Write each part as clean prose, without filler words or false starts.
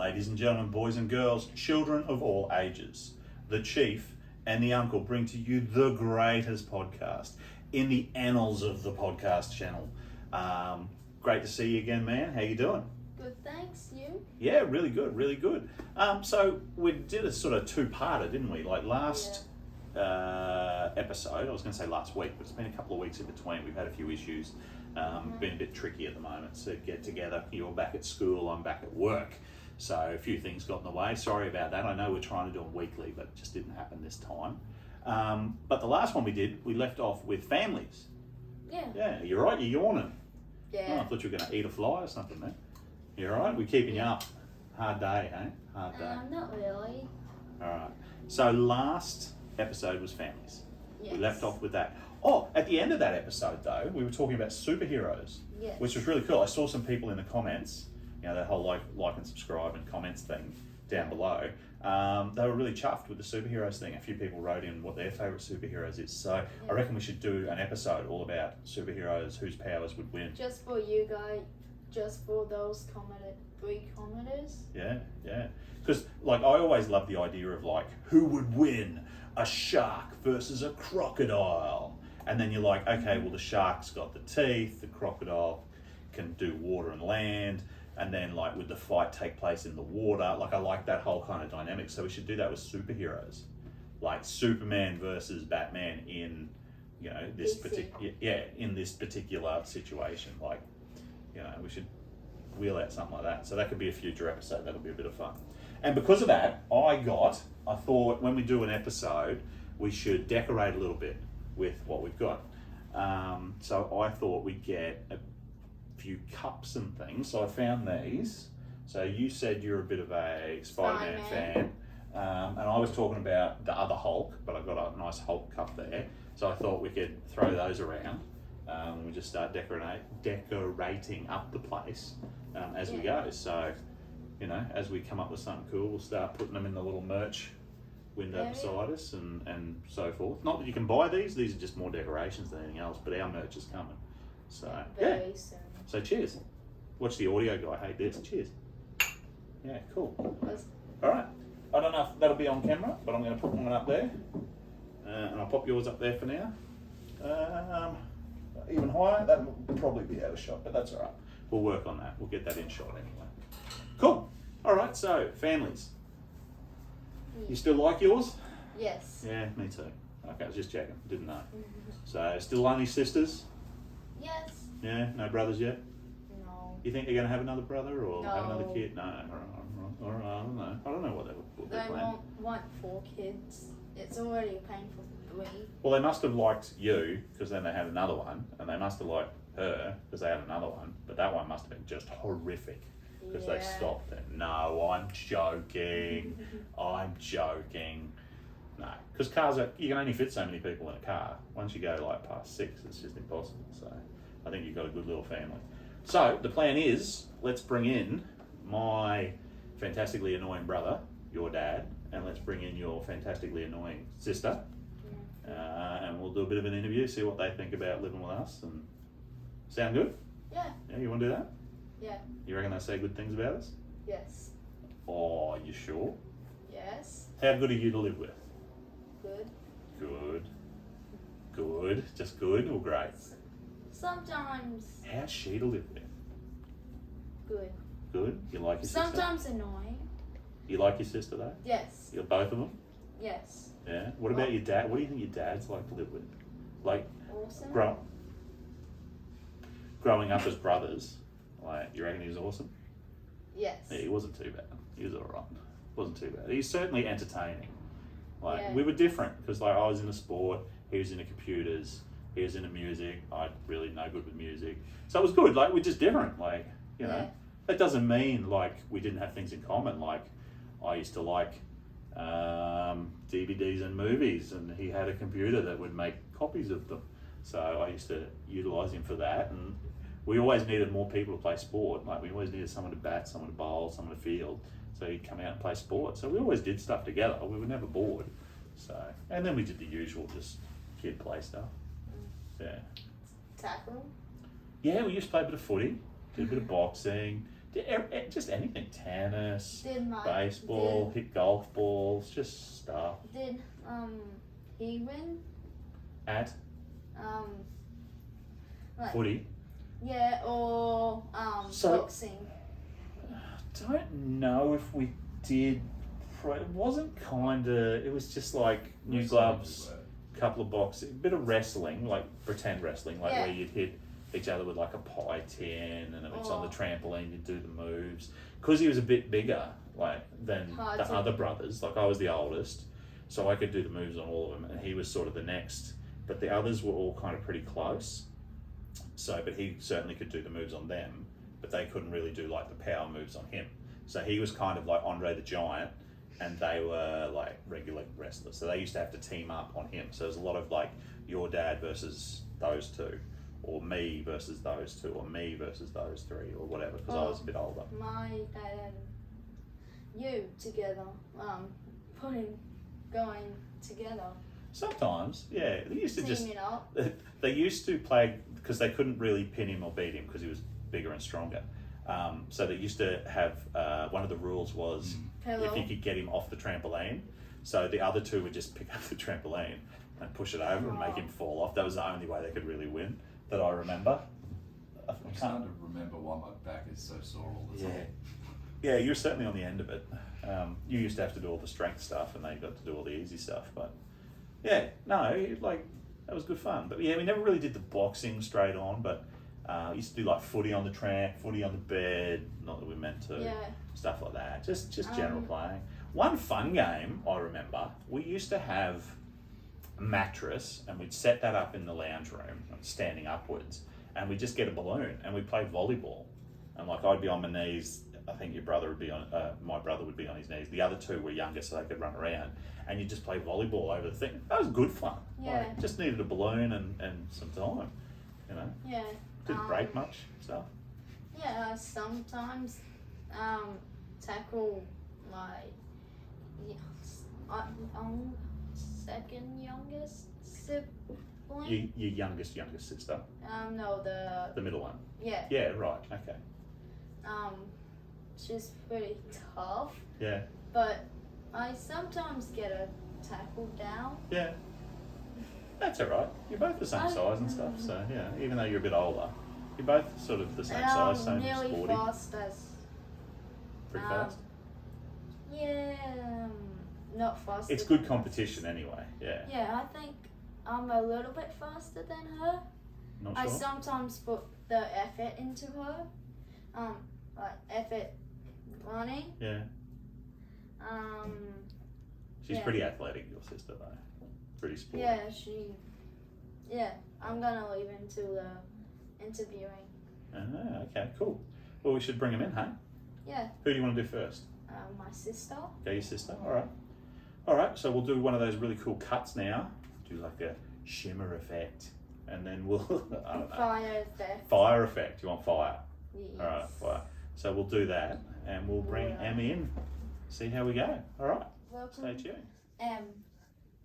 Ladies and gentlemen, boys and girls, children of all ages, the Chief and the Uncle bring to you the greatest podcast in the annals of the podcast channel. Great to see you again, man. How you doing? Good, thanks. You? Yeah, really good, really good. So we did a sort of two-parter, didn't we? Like last episode, I was going to say last week, but it's been a couple of weeks in between. We've had a few issues. Been a bit tricky at the moment to get together. You're back at school, I'm back at work. So a few things got in the way. Sorry about that. I know we're trying to do them weekly, but it just didn't happen this time. But the last one we did, we left off with families. Yeah. Yeah, you're right, you're yawning. Yeah. Oh, I thought you were going to eat a fly or something, man. You're all right? We're keeping you up. Hard day, eh? Hard day. Not really. All right. So last episode was families. Yes. We left off with that. Oh, at the end of that episode, though, we were talking about superheroes, Yes. which was really cool. I saw some people in the comments, you know, that whole like and subscribe and comments thing down below. They were really chuffed with the superheroes thing. A few people wrote in what their favourite superheroes is. So I reckon we should do an episode all about superheroes, whose powers would win. Just for you guys, just for those three commenters. Yeah, yeah. Because, like, I always love the idea of, like, who would win? A shark versus a crocodile. And then you're like, okay, well, the shark's got the teeth, the crocodile can do water and land, and then, like, would the fight take place in the water? Like, I like that whole kind of dynamic. So we should do that with superheroes. Like, Superman versus Batman in, you know, this particular, in this particular situation. Like, you know, we should wheel out something like that. So that could be a future episode. That'll be a bit of fun. And because of that, I thought when we do an episode, we should decorate a little bit with what we've got. So I thought we'd get a few cups and things. So I found these. So you said you're a bit of a Spider-Man fan. And I was talking about the other Hulk, but I've got a nice Hulk cup there. So I thought we could throw those around. And we just start decorating up the place as we go. So, you know, as we come up with something cool, we'll start putting them in the little merch window beside us and so forth. Not that you can buy these are just more decorations than anything else, but our merch is coming. So, Very soon. So cheers. Watch the audio guy hate this. Cheers. Yeah, cool. All right. I don't know if that'll be on camera, but I'm going to put one up there. And I'll pop yours up there for now. Even higher, that will probably be out of shot, but that's all right. We'll work on that. We'll get that in shot anyway. Cool. All right, so families. You still like yours? Yes. Yeah, me too. Okay, I was just checking. Didn't know. So, still only sisters? Yes. Yeah, no brothers yet? No. You think they're going to have another brother or have another No. kid? No, all right, I don't know. I don't know what they're They planning. want 4 kids. It's already paying for 3. Well, they must have liked you because then they had another one, and they must have liked her because they had another one, but that one must have been just horrific because they stopped there. No, I'm joking. I'm joking. No, because cars you can only fit so many people in a car. Once you go like past 6, it's just impossible. So I think you've got a good little family. So the plan is, let's bring in my fantastically annoying brother, your dad, and let's bring in your fantastically annoying sister. And we'll do a bit of an interview, see what they think about living with us. And sound good? Yeah. Yeah, you want to do that? Yeah. You reckon they say good things about us? Yes. Oh, you sure? Yes. How good are you to live with? Good. Good. Good. Just good or great? Sometimes How's she to live with? good. Good? You like your sister? Sometimes annoying. You like your sister though? Yes. You're both of them? Yes. Yeah. What about your dad? What do you think your dad's like to live with? Like, Awesome. growing up as brothers, like, you reckon he was awesome? Yes. Yeah, he wasn't too bad. He was alright. Wasn't too bad. He's certainly entertaining. Like, Yeah. we were different because, like, I was into sport, he was into computers, he was into music. I really no good with music, so it was good. Like, we're just different. Like, you know, that doesn't mean like we didn't have things in common. Like, I used to like DVDs and movies, and he had a computer that would make copies of them. So I used to utilise him for that, and we always needed more people to play sport. Like, we always needed someone to bat, someone to bowl, someone to field. So he'd come out and play sport. So we always did stuff together. We were never bored. So, and then we did the usual, just kid play stuff. Yeah. Tackle. Yeah, we used to play a bit of footy, did a bit of boxing, Just anything. Tennis, Did my baseball, hit golf balls, just stuff. Did he win? At Like, footy. yeah, or So- boxing. Don't know if we did. It wasn't it was just like new gloves, couple of boxes, a bit of wrestling, like pretend wrestling, like Yeah. where you'd hit each other with like a pie tin, and if it's on the trampoline, you'd do the moves. Because he was a bit bigger, like than Hard the to- other brothers. Like I was the oldest, so I could do the moves on all of them, and he was sort of the next. But the others were all kind of pretty close. So, but he certainly could do the moves on them, but they couldn't really do like the power moves on him. So he was kind of like Andre the Giant, and they were like regular wrestlers. So they used to have to team up on him. So there's a lot of like your dad versus those two, or me versus those two, or me versus those three, or whatever, because I was a bit older. My dad and you together, going together, Sometimes, yeah. They used to just teaming up. they used to play because they couldn't really pin him or beat him because he was bigger and stronger. So they used to have one of the rules was if you could get him off the trampoline, so the other two would just pick up the trampoline and push it over and make him fall off. That was the only way they could really win that I remember. I'm starting to remember why my back is so sore all the time. Yeah, you're certainly on the end of it. You used to have to do all the strength stuff, and they got to do all the easy stuff. But yeah, no, like that was good fun. But yeah, we never really did the boxing straight on. But used to do like footy on the tramp, footy on the bed. Not that we meant to. Yeah. Stuff like that. Just general playing. One fun game I remember. We used to have a mattress, and we'd set that up in the lounge room, standing upwards, and we'd just get a balloon, and we'd play volleyball. And like I'd be on my knees. I think your brother would be on. My brother would be on his knees. The other two were younger, so they could run around. And you just play volleyball over the thing. That was good fun. Yeah. Like, just needed a balloon and some time. You know. Yeah. Didn't break much stuff. Yeah, sometimes tackle my second youngest sibling. Your youngest sister. No, The middle one. yeah. Yeah, right. Okay. She's pretty tough, Yeah. but I sometimes get a tackle down. Yeah. That's all right. You're both the same size and stuff, so yeah. Even though you're a bit older, you're both sort of the same And size, I'm same nearly sporty. fast as. Pretty fast. Yeah, not fast. It's good competition anyway. Yeah. Yeah, I think I'm a little bit faster than her. Not I sure. sometimes put the effort into her, like effort running. Yeah. She's yeah. pretty athletic, your sister though. Pretty sporty. Yeah, I'm gonna leave into the interviewing. Okay, cool. Well, we should bring them in, huh? Yeah, Who do you want to do first? my sister. Okay, your sister. All right. So we'll do one of those really cool cuts now. Do like a shimmer effect, and then we'll I don't know. Fire effect. Fire effect. You want fire? Yes. All right, fire. So we'll do that, and we'll bring Emmy in. See how we go. All right. Welcome. Stay tuned.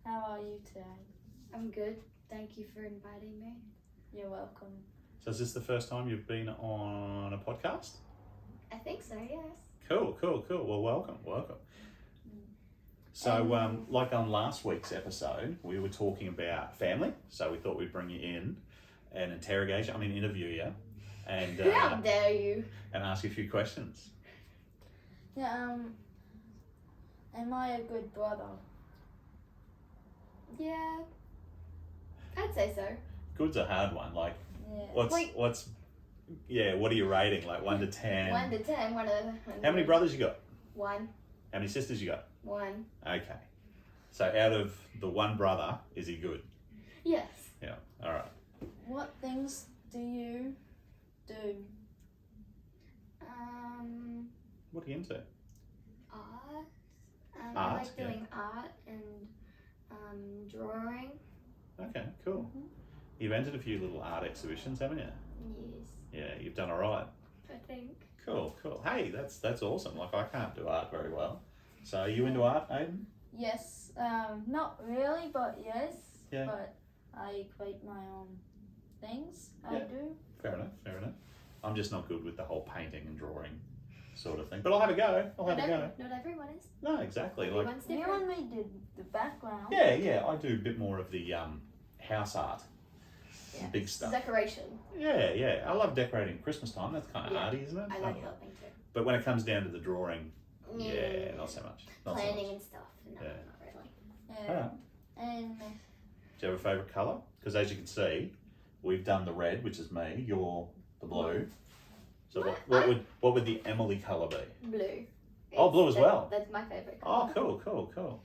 How are you today? I'm good. Thank you for inviting me. You're welcome. So is this the first time you've been on a podcast? I think so, yes. Cool. Well, welcome. So, like on last week's episode, we were talking about family. So we thought we'd bring you in and interview you, and How dare you? and ask you a few questions. Yeah, am I a good brother? Yeah. I'd say so. Good's a hard one. Like, Yeah. what are you rating? Like 1 to 10? 1 to 10. How many brothers you got? 1. How many sisters you got? 1. Okay. So out of the one brother, is he good? Yes. Yeah. All right. What things do you do? What are you into? Art. I Art, like doing art and drawing. Okay, cool. You've entered a few little art exhibitions, haven't you? Yes. Yeah, you've done all right. I think. Cool. Hey, that's awesome. Like I can't do art very well. So are you into art, Aiden? Yes. Not really, but yes. Yeah. But I create my own things. I Yeah. do. Fair enough. I'm just not good with the whole painting and drawing sort of thing. But I'll have a go. Not everyone is. No, exactly. Like, Everyone's You different. and me did the background. yeah, I do a bit more of the house art, Yeah. big stuff. Decoration. Yeah. I love decorating at Christmas time. That's kind of Yeah. arty, isn't it? I like helping too. But when it comes down to the drawing, yeah, not so much. Not so Planning much. and stuff. No, Yeah. not really. Yeah. Alright. And Do you have a favourite colour? Because as you can see, we've done the red, which is me. You're the blue. So what would the Emily colour be? Blue. Oh, blue as well. That's my favourite Oh, colour. cool.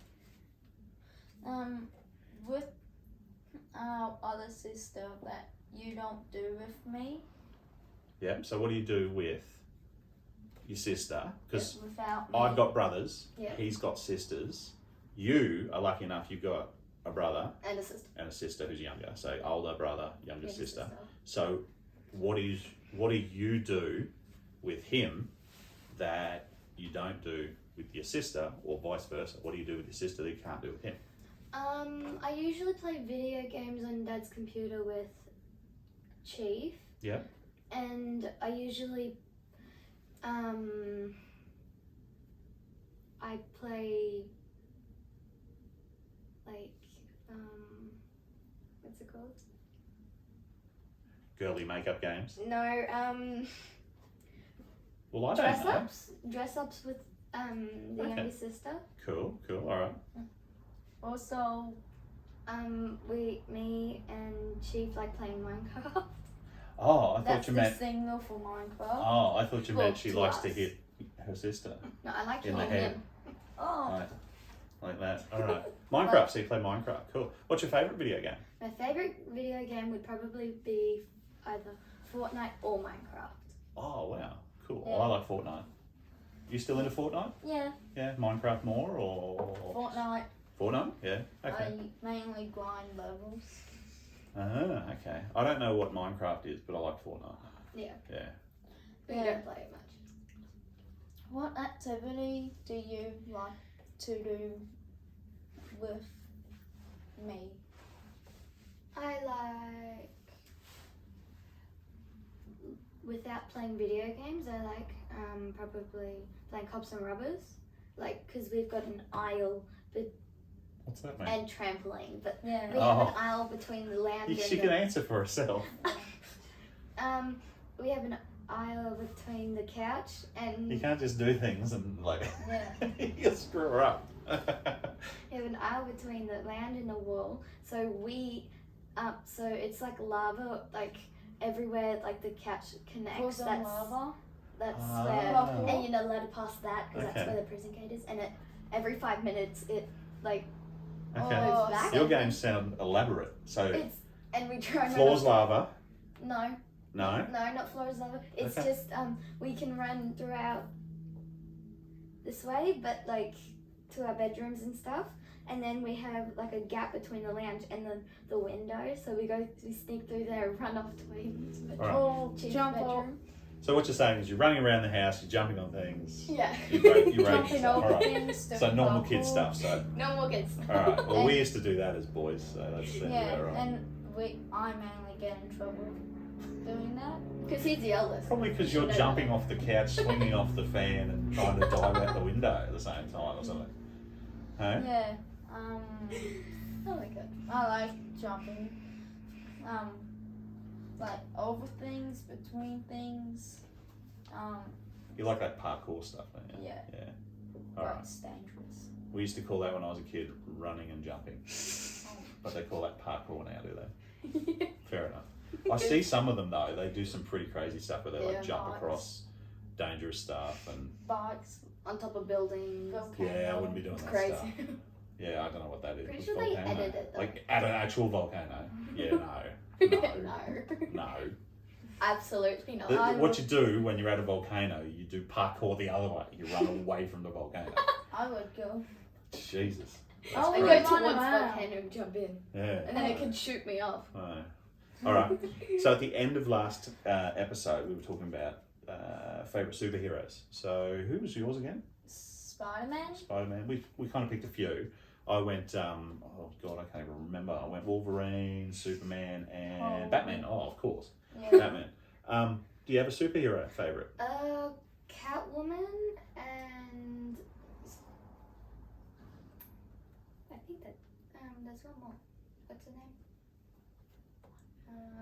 with our other sister that you don't do with me. Yeah. So what do you do with your sister? Because Without me. I've got brothers. Yeah. He's got sisters. You are lucky enough you've got a brother And a sister. and a sister who's younger. So older brother, younger Younger sister. So what do you do with him that you don't do with your sister, or vice versa? What do you do with your sister that you can't do with him? I usually play video games on Dad's computer with Chief. Yeah. And I usually, I play, like, what's it called? Girly makeup games. No, Well, I don't dress know. Dress ups with, the Okay. younger sister. Cool. All right. Also, Me and Chief like playing Minecraft. Oh, I thought that's you the meant. signal for Minecraft. Oh, I thought you Well, meant she to likes to us. hit her sister. No, I like In the hitting head. him. Oh, Right. Like that. All right. Minecraft. So you play Minecraft. Cool. What's your favourite video game? My favorite video game would probably be either Fortnite or Minecraft. Oh wow. Cool. Yeah. I like Fortnite. You still into Fortnite? yeah. Yeah. Minecraft more or Fortnite. Fortnite? Yeah. Okay. I mainly grind levels. Okay. I don't know what Minecraft is, but I like Fortnite. Yeah. Yeah. But you Yeah. don't play it much. What activity do you like to do with me? I like, without playing video games, I like probably playing Cops and Rubbers. Like, because we've got an aisle What's that mean? and trampoline, but Yeah. we have Oh. an aisle between the lounge She and can answer for herself. we have an aisle between the couch and You can't just do things and like Yeah. you'll screw her up. we have an aisle between the lounge and the wall. So so it's like lava, like everywhere, like the couch connects. Frozen lava. That's Ah. where, and you're not allowed to pass that because Okay. that's where the prison gate is. And every 5 minutes, it like Okay. Oh, back. Your games sound elaborate. So It's and we try and floor's run lava. No, No. not floors lava. It's Okay. just we can run throughout this way, but like to our bedrooms and stuff. And then we have like a gap between the lounge and the window, so we sneak through there and run off to Wayne's bedroom. Alright. Or Chief's jump off. bedroom. So what you're saying is you're running around the house, you're jumping on things. Yeah. You're breaking Jumping stuff. over All right. things. So doing normal parkour. kid stuff. So Normal kids. all right. Well, we used to do that as boys, so that's Yeah, about right. and I mainly get in trouble doing that. Because he's the eldest. Probably because you're No. jumping off the couch, swinging off the fan, and trying to dive out the window at the same time, or something. Hey? Yeah. Oh my god. I like jumping. Like over things, between things. You like that parkour stuff, don't you? Yeah. Yeah. All But right. it's dangerous. We used to call that when I was a kid running and jumping, but they call that parkour now, do they? Fair enough. I see some of them though. They do some pretty crazy stuff where they like Yeah, jump bikes. across dangerous stuff and Bikes. On top of buildings. yeah, I wouldn't be doing It's that crazy. stuff. Yeah, I don't know what that is. Pretty What's sure they volcano? edited it, though. Like at an actual volcano. Yeah, no. No. No. Absolutely not. What you do when you're at a volcano, you do parkour the other way. You run away from the volcano. I would go. Jesus. I That's would I great. go run towards around. volcano and jump in. Yeah. And then it can shoot me off. All right. So at the end of last episode, we were talking about favourite superheroes. So who was yours again? Spider-Man. Spider-Man. We kind of picked a few. I went, oh God, I can't even remember. I went Wolverine, Superman, and Oh. Batman. Oh, of course. Yeah. Batman. Do you have a superhero favourite? Catwoman there's one more. What's her name?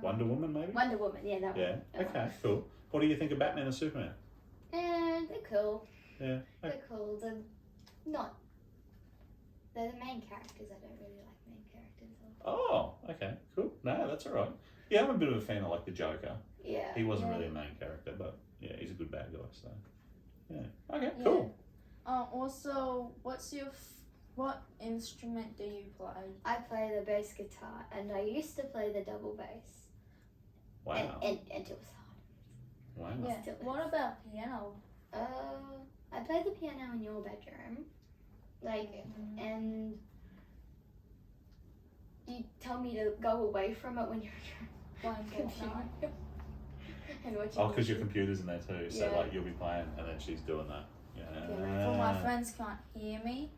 Wonder Woman, maybe? Wonder Woman, yeah, that Yeah. one. That Okay, one. cool. What do you think of Batman and Superman? They're cool. Yeah. Okay. They're cool. They're the main characters. I don't really like main characters. Oh, okay, cool. No, that's all right. Yeah, I'm a bit of a fan of like the Joker. Yeah. He wasn't really a main character, but yeah, he's a good bad guy. So yeah. Okay, cool. Also, what instrument do you play? I play the bass guitar, and I used to play the double bass. Wow. And it was hard. Wow. Yeah. Still is. What about piano? I play the piano in your bedroom, and you tell me to go away from it when you're Playing Fortnite. and watching. Oh, because your computer's in there too. So Yeah. like you'll be playing, and then she's doing that. Yeah. For my friends can't hear me.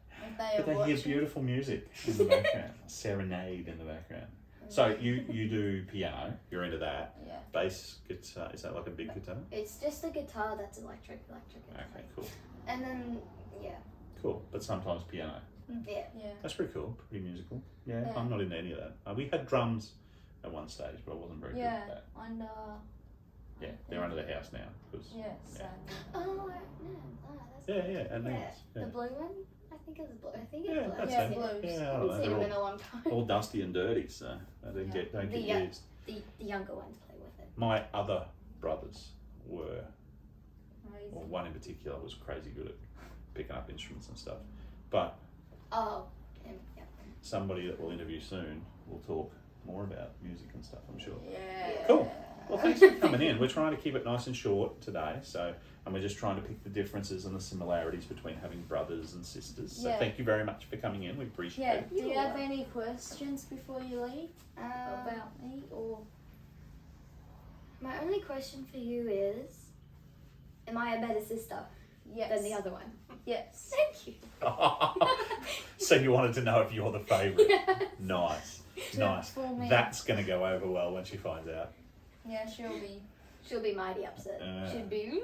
If they But are they watching. hear beautiful music in the background, serenade in the background. So you do piano. You're into that. Yeah. Bass guitar. Is that like a big guitar? It's just a guitar that's electric. Okay, cool. And then Cool. But sometimes piano. yeah. Yeah. That's pretty cool. Pretty musical. Yeah. Yeah. I'm not into any of that. We had drums at one stage, but I wasn't very good Yeah. at that. And Yeah, they're under the house now. Cause, yes. Yeah. Oh, that's yeah, and yeah. that's The yeah. blue one. I think it was blue. I think it's Yeah, blue. that's Yeah, it. blues. Yeah, I I don't haven't know. seen They're them in a long time. all dusty and dirty, so they don't Yeah. get The, used. The younger ones play with it. My other brothers were, Amazing. well, one in particular was crazy good at picking up instruments and stuff. But Oh, yeah. somebody that we'll interview soon will talk more about music and stuff, I'm sure. Yeah. Cool. Well, thanks for coming in. We're trying to keep it nice and short today, and we're just trying to pick the differences and the similarities between having brothers and sisters. So Yeah. thank you very much for coming in. We appreciate Yeah. it. Do you have any questions before you leave About about me or? my only question for you is, am I a better sister Yes. than the other one? Yes. Thank you. So you wanted to know if you're the favourite. Yes. Nice. Yeah, Nice. for me. That's going to go over well when she finds out. Yeah, she'll be. She'll be mighty upset. She'd be.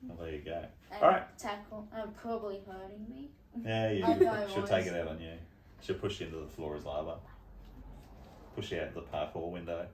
Well, there you go. And All right. Tackle. Probably hurting me. Yeah, I know yeah. it She'll was. take it out on you. She'll push you into the floor as lava. Push you out the parkour window.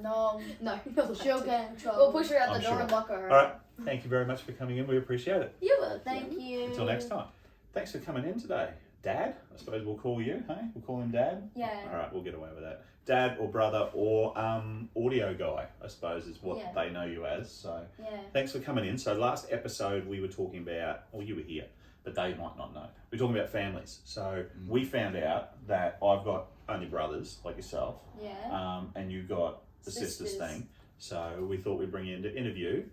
No. No. She'll get in trouble. We'll push her out I'm the door sure. and lock her. All right. Thank you very much for coming in. We appreciate it. You're welcome. Thank you. Until next time. Thanks for coming in today. Dad, I suppose we'll call you, hey? We'll call him Dad? Yeah. All right, we'll get away with that. Dad or brother or audio guy, I suppose, is what Yeah. they know you as. So Yeah. thanks for coming in. So last episode we were talking about, well, you were here, but they might not know. We were talking about families. So we found out that I've got only brothers like yourself, Yeah. and you got the sisters Sisters. thing. So we thought we'd bring you in to interview,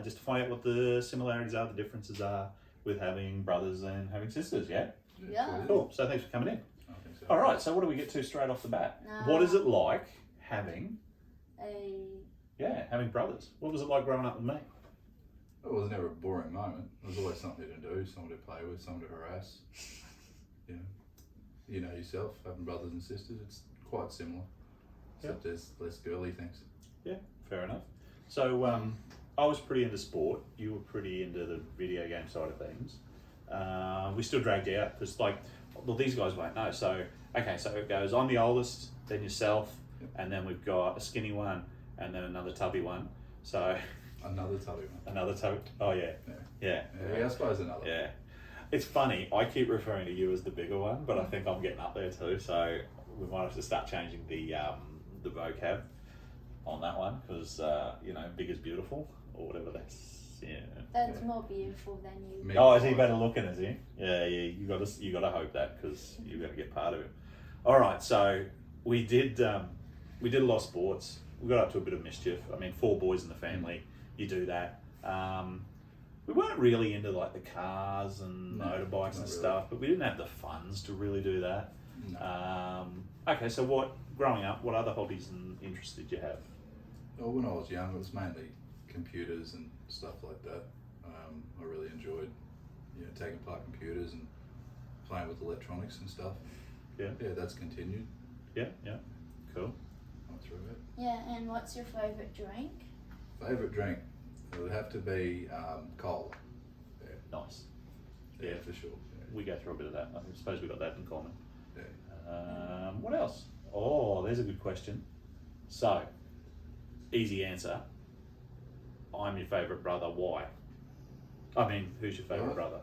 just to find out what the similarities are, the differences are with having brothers and having sisters. Yeah. Yeah. Cool. So thanks for coming in. I think so. All right. So what do we get to straight off the bat? What is it like having having brothers? What was it like growing up with me? It was never a boring moment. There was always something to do, someone to play with, someone to harass. You know yourself, having brothers and sisters, it's quite similar. Except there's less girly things. Yeah. Fair enough. So I was pretty into sport. You were pretty into the video game side of things. We still dragged you out because, well, these guys won't know. So, okay, so it goes, I'm the oldest, then yourself, and then we've got a skinny one, and then another tubby one. So, Another tubby one. another tubby. Oh, yeah. Yeah. Yeah, I suppose another. Yeah. It's funny, I keep referring to you as the bigger one, but I think I'm getting up there too. So, we might have to start changing the vocab on that one because, big is beautiful or whatever that's. Yeah. That's more beautiful than you. Me. Oh, is he better looking? Is he? Yeah. You got to hope that because you got to get part of him. All right, so we did a lot of sports. We got up to a bit of mischief. I mean, 4 boys in the family. You do that. We weren't really into like the cars and motorbikes not and really. stuff, but we didn't have the funds to really do that. No. Okay, so growing up, what other hobbies and interests did you have? Well, when I was young, it was mainly computers and stuff like that. I really enjoyed, taking apart computers and playing with electronics and stuff. Yeah. Yeah, that's continued Yeah, cool. on through it. Yeah, and what's your favourite drink? Favourite drink? It would have to be cola. Nice. Yeah, Yeah. for sure. We go through a bit of that. I suppose we got that in common. Yeah. What else? Oh, there's a good question. So, easy answer. I'm your favourite brother. Why? I mean, who's your favourite brother?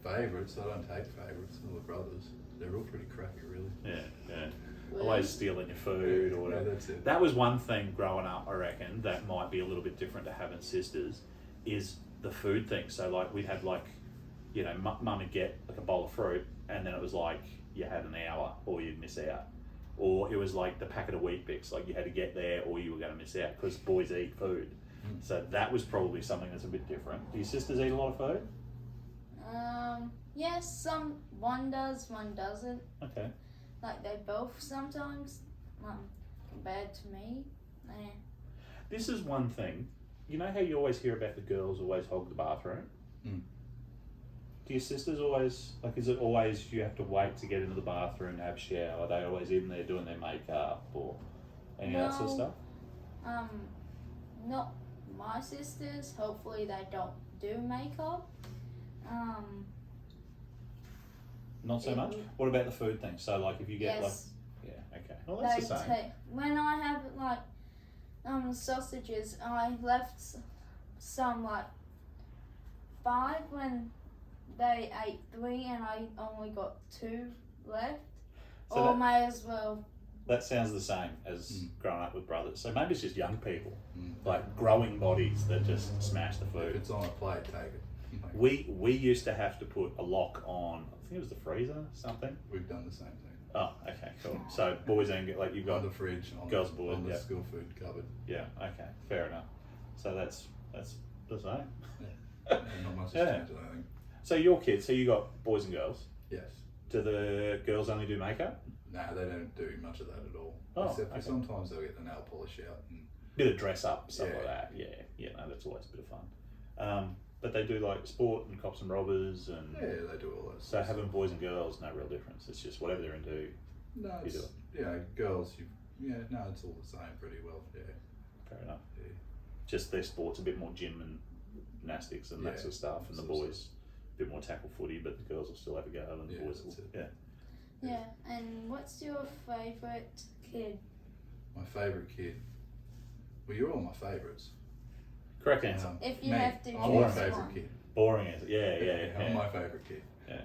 Favourites? I don't take favourites. All the brothers. They're all pretty crappy, really. Yeah. Really? Always stealing your food or whatever. Yeah, that's it. That was one thing growing up, I reckon, that might be a little bit different to having sisters, is the food thing. So, like, we'd have, like, you know, mum would get, like, a bowl of fruit, and then it was like, you had an hour, or you'd miss out. Or it was like the packet of Wheat Bix, like, you had to get there, or you were going to miss out, because boys eat food. So that was probably something that's a bit different. Do your sisters eat a lot of food? Yes, one does, one doesn't. Okay. Like they both sometimes. Compared to me, This is one thing. You know how you always hear about the girls always hog the bathroom? Mm. Do your sisters always, like, is it always you have to wait to get into the bathroom to have a shower? Are they always in there doing their makeup or any of that sort of No. stuff? Not my sisters. Hopefully they don't do makeup. Not so it much? would- What about the food thing? So, like, if you get, Yes. like, yeah, okay. Well, that's the same. When I have like sausages, I left some like 5 when they ate 3 and I only got 2 left. So or that- may as well. That sounds the same as growing up with brothers. So maybe it's just young people, Mm. like growing bodies that just smash the If food. it's on a plate, take it. We used to have to put a lock on, I think it was the freezer, something. We've done the same thing. Oh, okay, cool. So boys and like you've On got, the fridge, on girls' the, board, on the yeah. school food cupboard. yeah, okay, fair enough. So that's the same. Not much has Yeah. changed, I think. So your kids, so you got boys and girls. Yes. Do the girls only do makeup? No, they don't do much of that at all. Oh, Except for okay. sometimes they'll get the nail polish out. And Bit of dress up, stuff like Yeah. that. Yeah, no, that's always a bit of fun. But they do like sport and cops and robbers and. yeah, they do all that So stuff. having boys and girls, no real difference. It's just whatever they're into. No, you it's, do it. yeah, girls, no, it's all the same pretty well. Yeah. Fair enough. Yeah. Just their sport's a bit more gym and gymnastics and that Yeah, sort of stuff, and the sort of boys a bit more tackle footy, but the girls will still have a go, and the Yeah, boys that's will. it. Yeah. Yeah. And what's your favourite kid? My favourite kid. Well, you're all my favourites. Correct answer. If you me, have to I'm choose my choose favourite one. kid. Boring answer. Yeah. I'm my favourite kid. Yeah.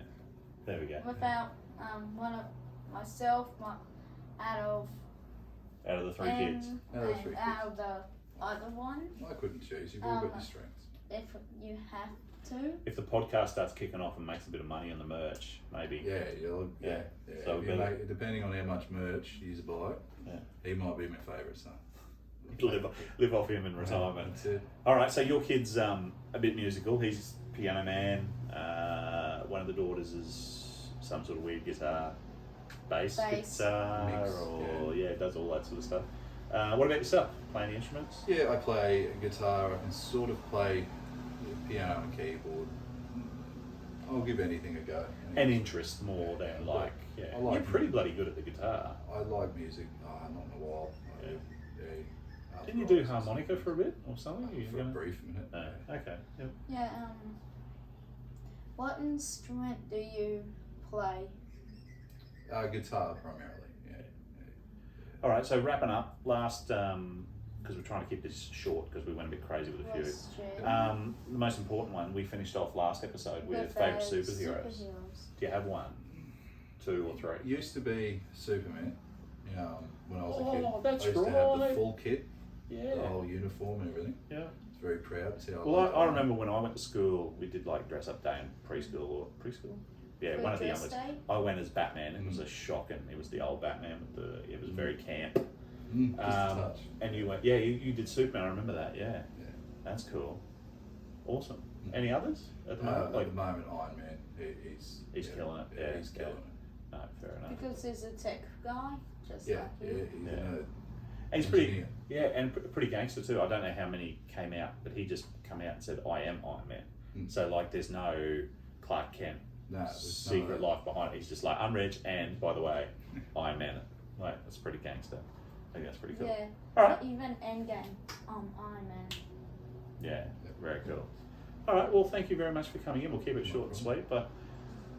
There we go. Without one of myself, out of Out of the 3 kids. Out of the 3 out of the other one, I couldn't choose. You've all got your strengths. if you have to. If the podcast starts kicking off and makes a bit of money on the merch, maybe. Yeah, Yeah. yeah. So If you better- depending on how much merch you buy, Yeah. he might be my favourite son. Live off him in retirement. That's it. All right, so your kid's a bit musical. He's piano man. One of the daughters is some sort of weird guitar, bass guitar, Mix, or does all that sort of stuff. What about yourself? Playing the instruments? Yeah, I play guitar. I can sort of play piano and keyboard. I'll give anything a go. And interest more than I like You're pretty bloody good at the guitar. I like music. Not in a while. Yeah. Yeah, Didn't you do harmonica for a bit or something? You For a gonna- brief minute. No. Okay. Yep. Yeah. What instrument do you play? Guitar primarily. Yeah. All right. So wrapping up, last because we're trying to keep this short because we went a bit crazy with a few. Question. The most important one, we finished off last episode with favourite superheroes. Do you have one, 2 or 3? Used to be Superman. When I was a kid. Oh, that's I used to have the right. full kit, the Yeah. whole uniform and everything. Yeah. I was very proud to see how Well, I remember when I went to school, we did like dress up day in preschool. Yeah, For one of the dress youngest. day? I went as Batman. It was a shock, and it was the old Batman with it was very camp. Just a touch. And you went, you did Superman. I remember that. Yeah, Yeah. that's cool. Awesome. Any others at the moment? At the moment, Iron Man. He's killing it. Yeah, he's killing it. No, fair enough. Because he's a tech guy, just Yeah, like yeah, you. he's Yeah. a And he's pretty, engineer. and pretty gangster too. I don't know how many came out, but he just come out and said, "I am Iron Man." Mm. So like, there's no Clark Kent No, there's secret life behind it. He's just like, "I'm rich, and by the way, Iron Man." Like, that's pretty gangster. I think that's pretty cool. Yeah. All right. Even Endgame, Iron Man. Yeah, very cool. All right. Well, thank you very much for coming in. We'll keep it short and sweet, but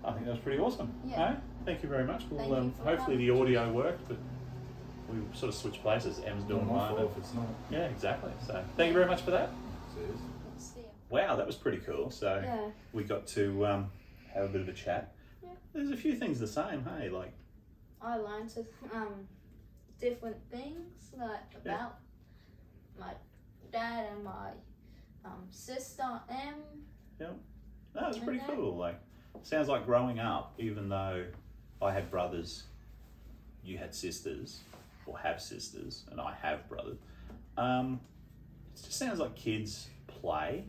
I think that was pretty awesome. Yeah. No? Thank you very much. We'll, Thank you for hopefully the audio worked, but we sort of switched places. Em's doing Not my one. fault if it's not. Yeah, exactly. So thank you very much for that. Cheers. See ya. Wow, that was pretty cool. So Yeah. we got to have a bit of a chat. Yeah. There's a few things the same, hey, like I learned different things like about my dad and my sister Em. that was pretty Okay. cool. Like sounds like growing up, even though I had brothers, you had sisters, or have sisters, and I have brothers. It just sounds like kids play.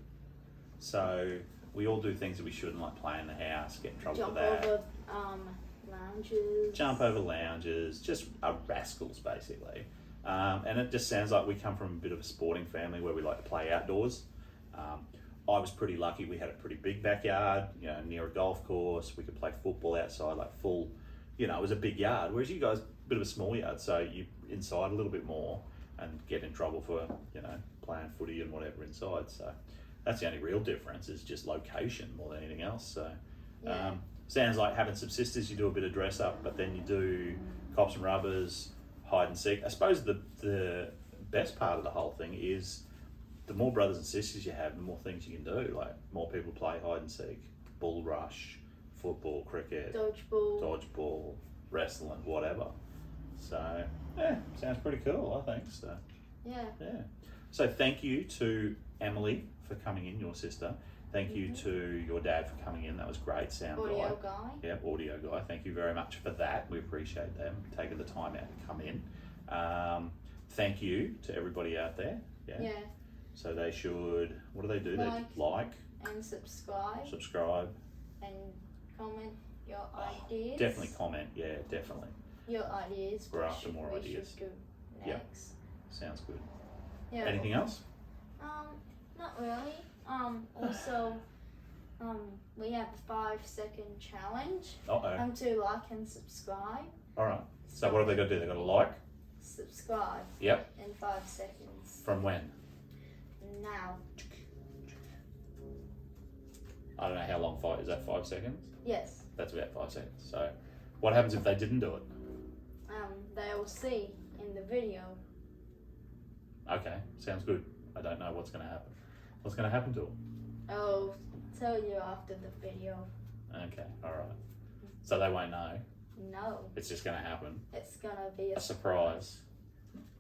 So we all do things that we shouldn't, like play in the house, get in trouble Jump for that. over lounges. Jump over lounges, just are rascals basically. And it just sounds like we come from a bit of a sporting family where we like to play outdoors. I was pretty lucky, we had a pretty big backyard, you know, near a golf course. We could play football outside, like full, you know, it was a big yard. Whereas you guys, a bit of a small yard, so you inside a little bit more and get in trouble for, you know, playing footy and whatever inside. So that's the only real difference, is just location more than anything else. So Yeah. sounds like having some sisters, you do a bit of dress up, but then you do cops and rubbers, hide and seek. I suppose the best part of the whole thing is the more brothers and sisters you have, the more things you can do. Like more people play hide and seek, bull rush, football, cricket, dodgeball, wrestling, whatever. So yeah, sounds pretty cool, I think. So Yeah. yeah. So thank you to Emily for coming in, your sister. Thank you to your dad for coming in. That was great, sound Audio guy. guy. Yeah, audio guy. Thank you very much for that. We appreciate them taking the time out to come in. Thank you to everybody out there. Yeah. Yeah. So they should, what do they do? Like. They like, And subscribe. and comment your ideas. Definitely comment. Yeah, definitely. Your ideas. We're what after should- more we ideas. should do Yeah. next. Sounds good. Yeah. Anything else? Not really. Also, we have a 5-second challenge. Uh-oh. To like and subscribe. All right. So what have they got to do? They've got to like? Subscribe. Yep. In 5 seconds. From when? Now. I don't know how long, is that 5 seconds? Yes. That's about 5 seconds. So what happens if they didn't do it? They will see in the video. Okay, sounds good. I don't know what's going to happen. What's going to happen to them? I'll tell you after the video. Okay, all right. So they won't know. No. It's just going to happen. It's gonna be A surprise.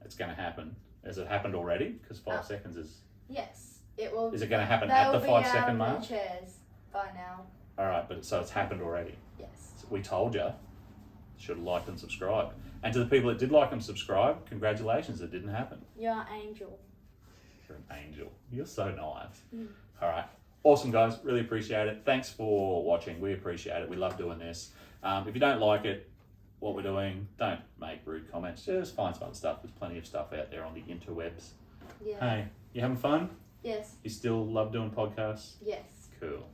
It's going to happen. Has it happened already? Because 5 seconds is... Yes. It will. Is it going to happen They at will the be 5 out second of mark? the chairs by now. All right, but so it's happened already. Yes. So we told you. Should have liked and subscribed. And to the people that did like and subscribe, congratulations, it didn't happen. You're an angel. You're an angel. You're so nice. Mm. All right. Awesome, guys. Really appreciate it. Thanks for watching. We appreciate it. We love doing this. If you don't like it, what we're doing, don't make rude comments. Just find some other stuff. There's plenty of stuff out there on the interwebs. Yeah. Hey, you having fun? Yes. You still love doing podcasts? Yes. Cool.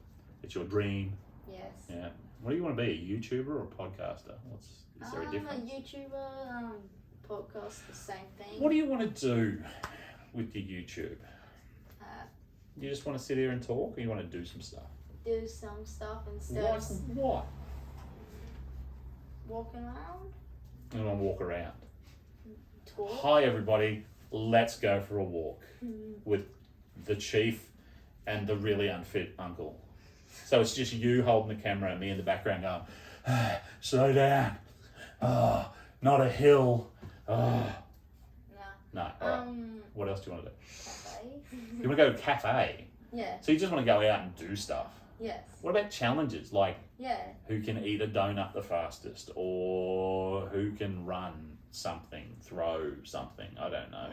It's your dream. Yes. Yeah. What do you want to be? A YouTuber or a podcaster? Is there a difference? A YouTuber, podcast, the same thing. What do you want to do with your YouTube? You just want to sit here and talk, or you want to do some stuff? Do some stuff instead What? of What? walking around. You want to walk around. Talk. Hi everybody, let's go for a walk Mm. with the chief and the really unfit uncle. So it's just you holding the camera and me in the background going, slow down. Oh, not a hill. Oh. Nah. No, all right. What else do you want to do? Cafe. You want to go to a cafe? Yeah. So you just want to go out and do stuff. Yes. What about challenges like Yeah. who can eat a donut the fastest, or who can run something, throw something? I don't know.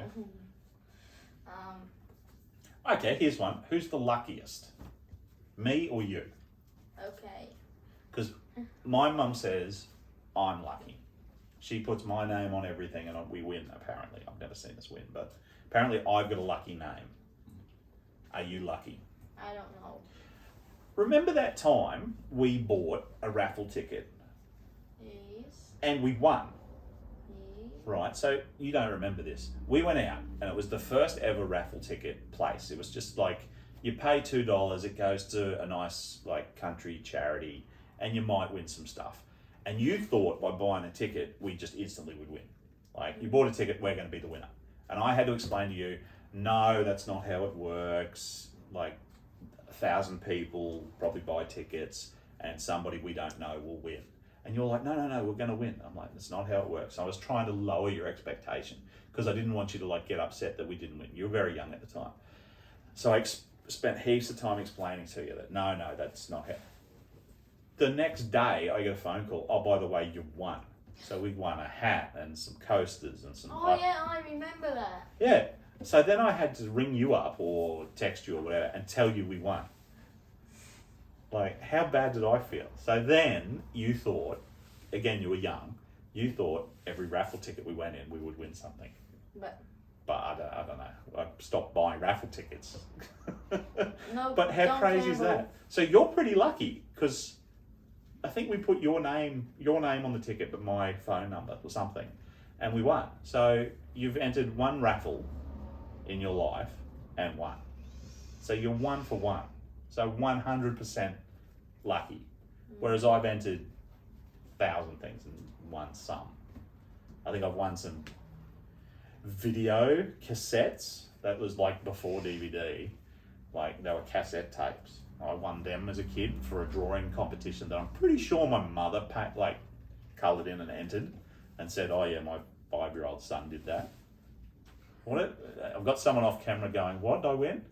Okay, here's one. Who's the luckiest? Me or you? Okay. Because my mum says I'm lucky. She puts my name on everything and we win, apparently. I've never seen us win, but apparently I've got a lucky name. Are you lucky? I don't know. Remember that time we bought a raffle ticket Yes. and we won? Yes. Right, so you don't remember this. We went out and it was the first ever raffle ticket place. It was just like, you pay $2, it goes to a nice like country charity, and you might win some stuff. And you thought by buying a ticket, we just instantly would win. Like, you bought a ticket, we're going to be the winner. And I had to explain to you, no, that's not how it works. Like, 1,000 people probably buy tickets, and somebody we don't know will win. And you're like, no, we're going to win. I'm like, that's not how it works. I was trying to lower your expectation because I didn't want you to like get upset that we didn't win. You were very young at the time. So I spent heaps of time explaining to you that no, that's not how. The next day, I get a phone call. Oh, by the way, you won. So we won a hat and some coasters and some... Oh, yeah, I remember that. Yeah. So then I had to ring you up or text you or whatever and tell you we won. Like, how bad did I feel? So then you thought, again, you were young, you thought every raffle ticket we went in, we would win something. But I don't know. I stopped buying raffle tickets. no, But how don't crazy is gamble. that? So you're pretty lucky because I think we put your name on the ticket, but my phone number or something, and we won. So you've entered one raffle in your life and won. So you're 1 for 1. So 100% lucky. Whereas I've entered 1,000 things and won some. I think I've won some video cassettes. That was like before DVD. Like, they were cassette tapes. I won them as a kid for a drawing competition that I'm pretty sure my mother coloured in and entered and said, oh yeah, my 5-year-old son did that. I've got someone off camera going, what did I win?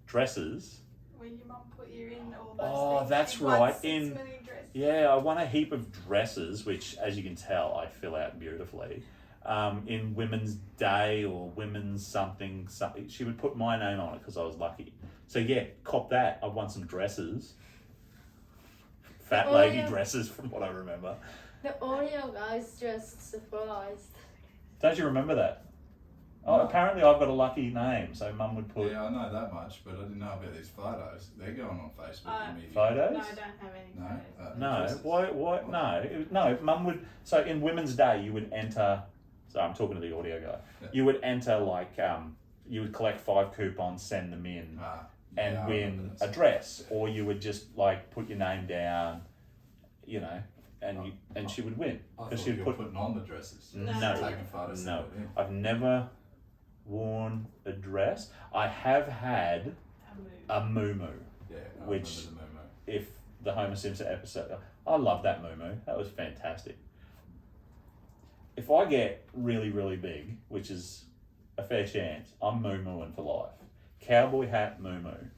Dresses. When your mum put you in all those Oh, things. that's You won right. 6 In million dresses. Yeah, I won a heap of dresses, which, as you can tell, I fill out beautifully. In Women's Day or Women's something. She would put my name on it because I was lucky. So yeah, cop that. I won some dresses. Fat lady dresses, from what I remember. The audio guy's just surprised. Don't you remember that? Oh, apparently I've got a lucky name, so Mum would put Yeah, I know that much, but I didn't know about these photos. They're going on Facebook immediately. photos. No, I don't have any No? photos. No, Dresses. why? No. Mum would. So in Women's Day, you would enter. So I'm talking to the audio guy. Yeah. You would enter you would collect 5 coupons, send them in, and I win remember a that. dress, or you would just like put your name down, and she would win I because thought she you would were put. putting on the dresses. No, Taking photos. no. of it, yeah. I've never worn a dress. I have had a muumuu. Yeah, I Which- remember the memo. If the Homer Simpson episode, I love that muumuu. That was fantastic. If I get really, really big, which is a fair chance, I'm muumooing for life. Cowboy hat muumuu.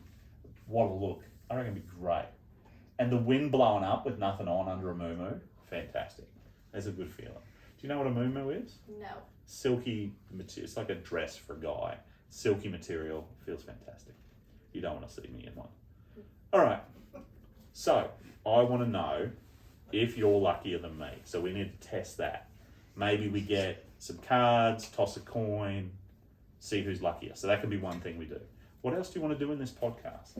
What a look. I reckon it'd be great. And the wind blowing up with nothing on under a muumuu, fantastic. That's a good feeling. Do you know what a muumuu is? No. Silky material. It's like a dress for a guy. Silky material. Feels fantastic. You don't want to see me in one. All right. So, I want to know if you're luckier than me. So we need to test that. Maybe we get some cards, toss a coin, see who's luckier. So that can be one thing we do. What else do you want to do in this podcast?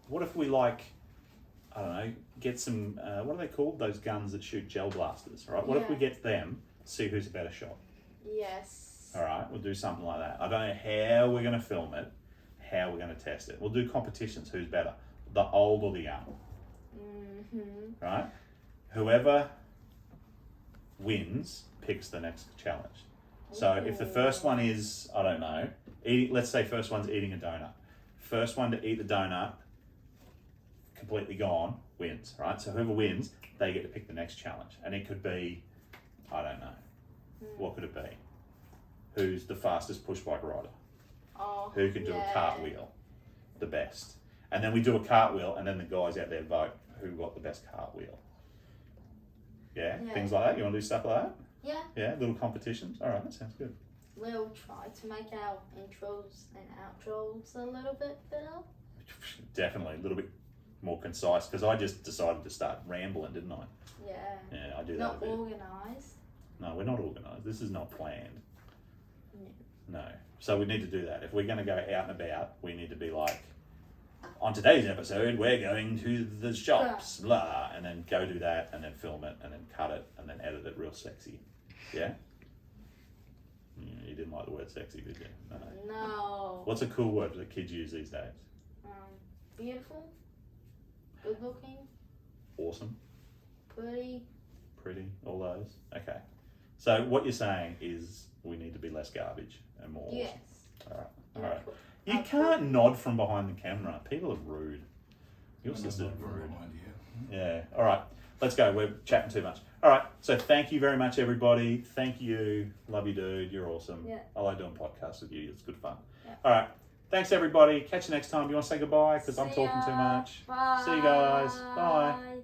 What if we I don't know, get some, what are they called? Those guns that shoot gel blasters, right? What if we Yeah. get them, see who's a better shot? Yes. All right, we'll do something like that. I don't know how we're going to film it, how we're going to test it. We'll do competitions, who's better, the old or the young, right? Whoever wins picks the next challenge. So if the first one is, I don't know, let's say first one's eating a donut. First one to eat the donut, completely gone, wins, right? So whoever wins, they get to pick the next challenge. And it could be, I don't know, what could it be? Who's the fastest push bike rider? Oh, Who can do a cartwheel the best? And then we do a cartwheel, and then the guys out there vote who got the best cartwheel. Yeah, Yeah. things like that. You want to do stuff like that? Yeah. Yeah, little competitions. All right, that sounds good. We'll try to make our intros and outros a little bit better. Definitely a little bit more concise because I just decided to start rambling, didn't I? Yeah. Yeah, I do that Not a bit. organised. No, we're not organised. This is not planned. No. So we need to do that. If we're going to go out and about, we need to be like, on today's episode, we're going to the shops, blah, and then go do that, and then film it, and then cut it, and then edit it real sexy. Yeah? You didn't like the word sexy, did you? No. No. What's a cool word that kids use these days? beautiful, good looking, Awesome. pretty. Pretty. All those. Okay. So what you're saying is we need to be less garbage and more Yes. awesome. All right. And All right. put- You I'll can't nod from behind the camera. People are rude. Your I'm sister's not rude. behind you. Yeah. All right. Let's go. We're chatting too much. All right. So thank you very much, everybody. Thank you. Love you, dude. You're awesome. Yeah. I like doing podcasts with you. It's good fun. Yeah. All right. Thanks, everybody. Catch you next time. You want to say goodbye? Because I'm See talking too ya. much. Bye. See you guys. Bye.